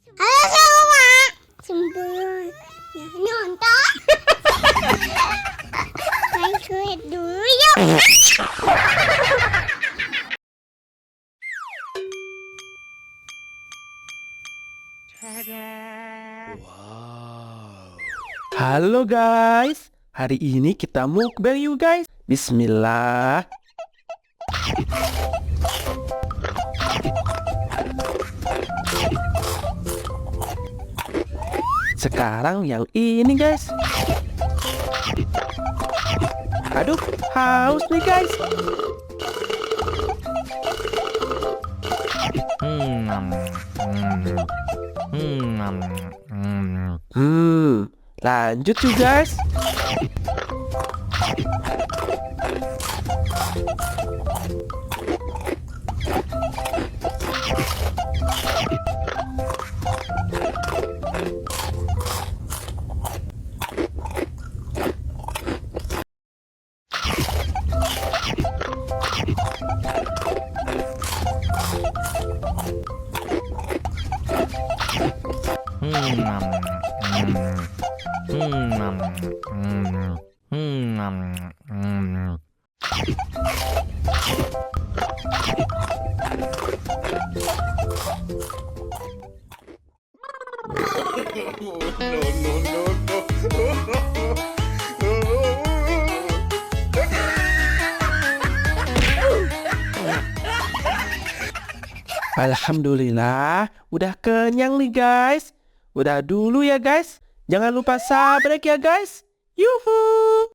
Halo semua, sebelum nonton, like dulu yuk. Halo guys, hari ini kita mukbang yuk guys. Bismillah. Sekarang yang ini guys. Aduh, haus nih guys. Lanjut yuk guys. Alhamdulillah, udah kenyang nih guys. Udah dulu ya guys. Jangan lupa subscribe ya guys. Yuhu.